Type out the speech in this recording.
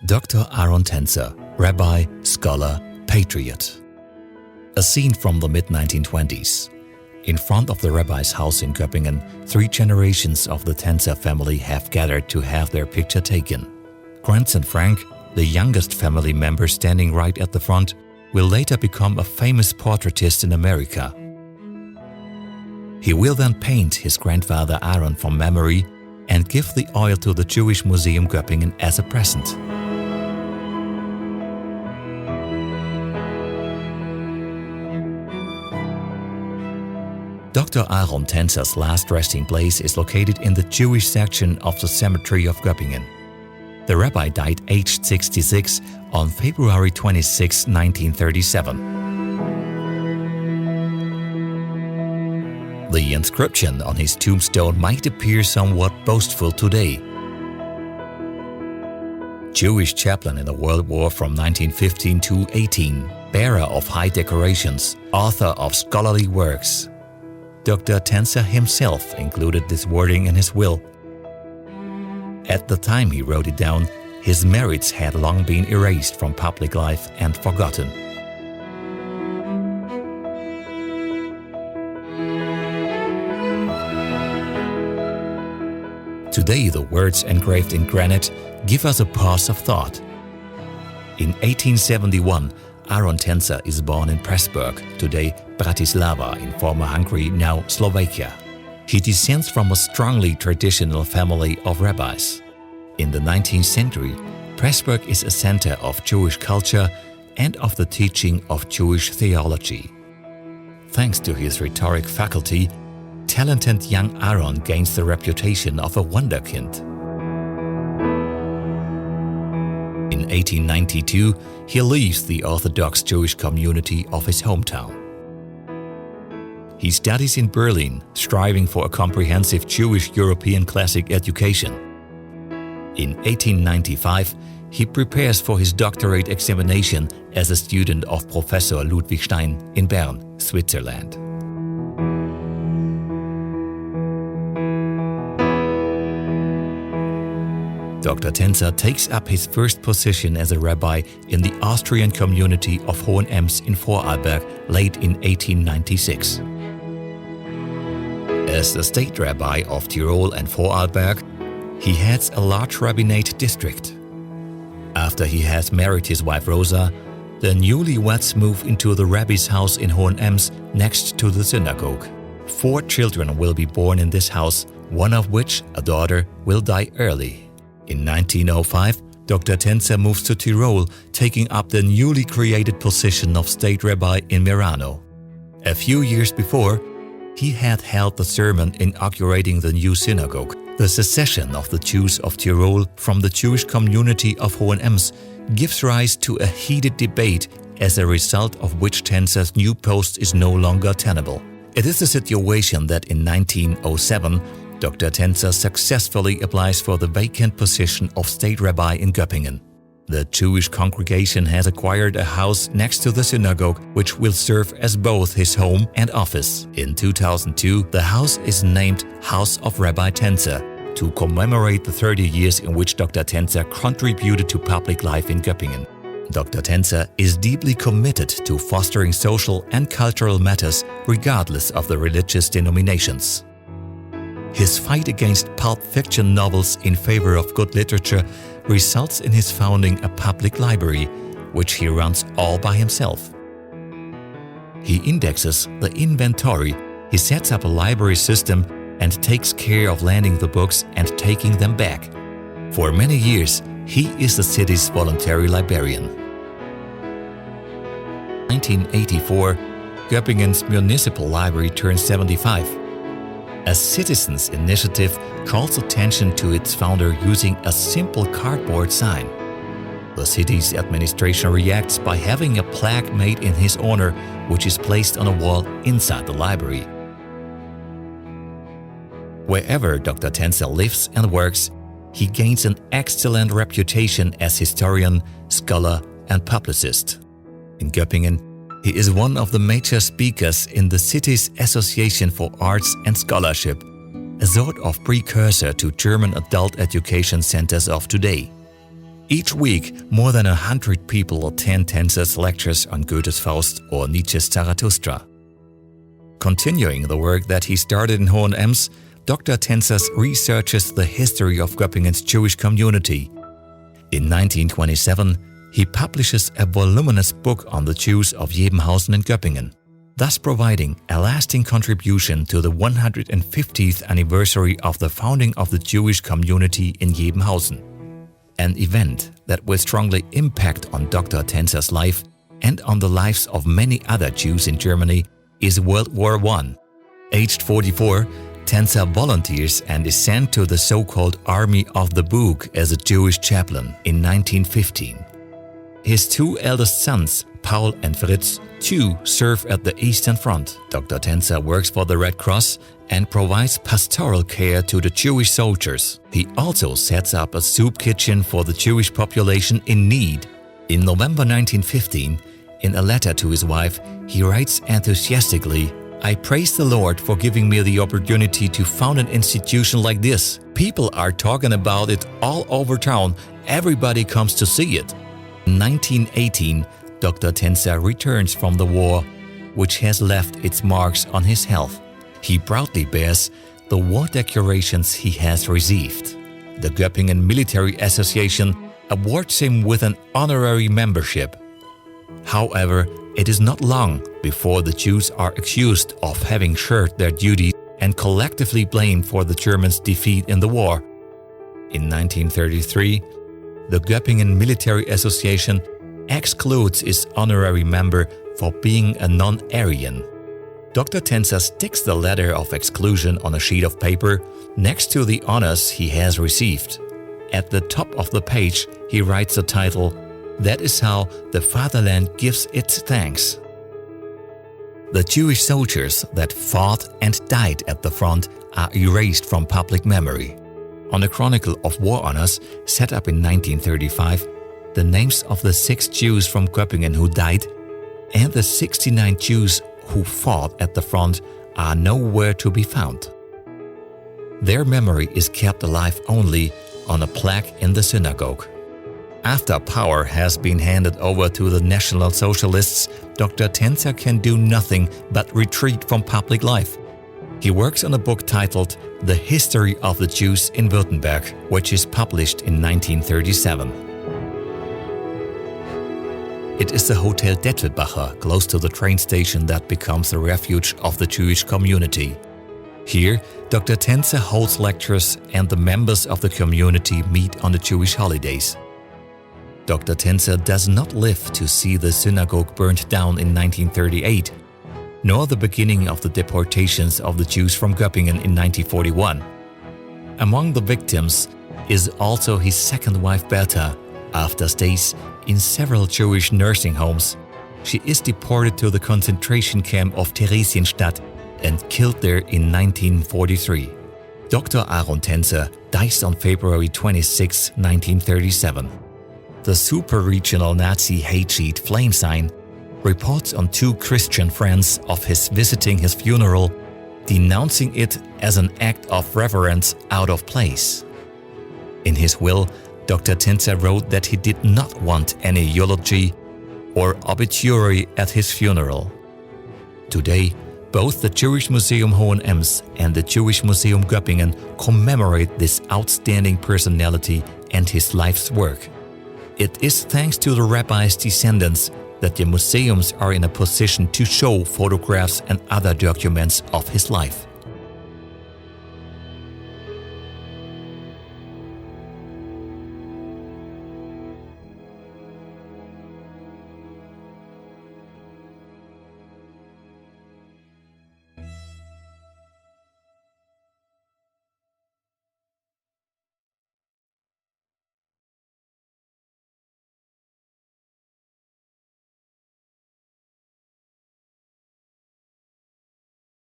Dr. Aron Tänzer, rabbi, scholar, patriot. A scene from the mid-1920s. In front of the rabbi's house in Göppingen, 3 generations of the Tänzer family have gathered to have their picture taken. Grandson Frank, the youngest family member standing right at the front, will later become a famous portraitist in America. He will then paint his grandfather Aron from memory and give the oil to the Jewish Museum Göppingen as a present. Dr. Aron Tänzer's last resting place is located in the Jewish section of the cemetery of Göppingen. The rabbi died aged 66 on February 26, 1937. The inscription on his tombstone might appear somewhat boastful today. Jewish chaplain in the World War from 1915 to 18, bearer of high decorations, author of scholarly works. Dr. Tänzer himself included this wording in his will. At the time he wrote it down, his merits had long been erased from public life and forgotten. Today the words engraved in granite give us a pause of thought. In 1871, Aron Tänzer is born in Pressburg, today Bratislava in former Hungary, now Slovakia. He descends from a strongly traditional family of rabbis. In the 19th century, Pressburg is a center of Jewish culture and of the teaching of Jewish theology. Thanks to his rhetoric faculty, talented young Aron gains the reputation of a wunderkind. In 1892, he leaves the Orthodox Jewish community of his hometown. He studies in Berlin, striving for a comprehensive Jewish European classic education. In 1895, he prepares for his doctorate examination as a student of Professor Ludwig Stein in Bern, Switzerland. Dr. Tänzer takes up his first position as a rabbi in the Austrian community of Hohenems in Vorarlberg late in 1896. As the state rabbi of Tyrol and Vorarlberg, he heads a large rabbinate district. After he has married his wife Rosa, the newlyweds move into the rabbi's house in Hohenems next to the synagogue. 4 children will be born in this house, one of which, a daughter, will die early. In 1905, Dr. Tänzer moves to Tyrol, taking up the newly created position of state rabbi in Merano. A few years before, he had held the sermon inaugurating the new synagogue. The secession of the Jews of Tyrol from the Jewish community of Hohenems gives rise to a heated debate, as a result of which Tänzer's new post is no longer tenable. It is a situation that in 1907, Dr. Tänzer successfully applies for the vacant position of state rabbi in Göppingen. The Jewish congregation has acquired a house next to the synagogue, which will serve as both his home and office. In 2002, the house is named House of Rabbi Tänzer to commemorate the 30 years in which Dr. Tänzer contributed to public life in Göppingen. Dr. Tänzer is deeply committed to fostering social and cultural matters regardless of the religious denominations. His fight against pulp fiction novels in favor of good literature results in his founding a public library, which he runs all by himself. He indexes the inventory, he sets up a library system and takes care of landing the books and taking them back. For many years, he is the city's voluntary librarian. 1984, Göppingen's municipal library turns 75. A citizens' initiative calls attention to its founder using a simple cardboard sign. The city's administration reacts by having a plaque made in his honor, which is placed on a wall inside the library. Wherever Dr. Tänzer lives and works, he gains an excellent reputation as historian, scholar, and publicist. In Göppingen, he is one of the major speakers in the city's Association for Arts and Scholarship, a sort of precursor to German adult education centers of today. Each week, more than 100 people attend Tänzer's lectures on Goethe's Faust or Nietzsche's Zarathustra. Continuing the work that he started in Hohenems, Dr. Tänzer researches the history of Göppingen's Jewish community. In 1927, he publishes a voluminous book on the Jews of Jebenhausen and Göppingen, thus providing a lasting contribution to the 150th anniversary of the founding of the Jewish community in Jebenhausen. An event that will strongly impact on Dr. Tänzer's life and on the lives of many other Jews in Germany is World War I. Aged 44, Tänzer volunteers and is sent to the so-called Army of the Book as a Jewish chaplain in 1915. His two eldest sons, Paul and Fritz, too serve at the Eastern Front. Dr. Tänzer works for the Red Cross and provides pastoral care to the Jewish soldiers. He also sets up a soup kitchen for the Jewish population in need. In November 1915, in a letter to his wife, he writes enthusiastically, "I praise the Lord for giving me the opportunity to found an institution like this. People are talking about it all over town. Everybody comes to see it." In 1918, Dr. Tänzer returns from the war, which has left its marks on his health. He proudly bears the war decorations he has received. The Göppingen Military Association awards him with an honorary membership. However, it is not long before the Jews are accused of having shirked their duties and collectively blamed for the Germans' defeat in the war. In 1933, the Göppingen Military Association excludes its honorary member for being a non-Aryan. Dr. Tänzer sticks the letter of exclusion on a sheet of paper next to the honors he has received. At the top of the page, he writes the title, "That is how the fatherland gives its thanks." The Jewish soldiers that fought and died at the front are erased from public memory. On a chronicle of war honors set up in 1935, the names of the 6 Jews from Göppingen who died and the 69 Jews who fought at the front are nowhere to be found. Their memory is kept alive only on a plaque in the synagogue. After power has been handed over to the National Socialists, Dr. Tänzer can do nothing but retreat from public life. He works on a book titled The History of the Jews in Württemberg, which is published in 1937. It is the Hotel Dettelbacher, close to the train station, that becomes the refuge of the Jewish community. Here, Dr. Tänzer holds lectures and the members of the community meet on the Jewish holidays. Dr. Tänzer does not live to see the synagogue burned down in 1938, nor the beginning of the deportations of the Jews from Göppingen in 1941. Among the victims is also his second wife Bertha. After stays in several Jewish nursing homes, she is deported to the concentration camp of Theresienstadt and killed there in 1943. Dr. Aron Tänzer dies on February 26, 1937. The super-regional Nazi hate sheet Flame Sign reports on 2 Christian friends of his visiting his funeral, denouncing it as an act of reverence out of place. In his will, Dr. Tänzer wrote that he did not want any eulogy or obituary at his funeral. Today, both the Jewish Museum Hohenems and the Jewish Museum Göppingen commemorate this outstanding personality and his life's work. It is thanks to the rabbi's descendants that the museums are in a position to show photographs and other documents of his life.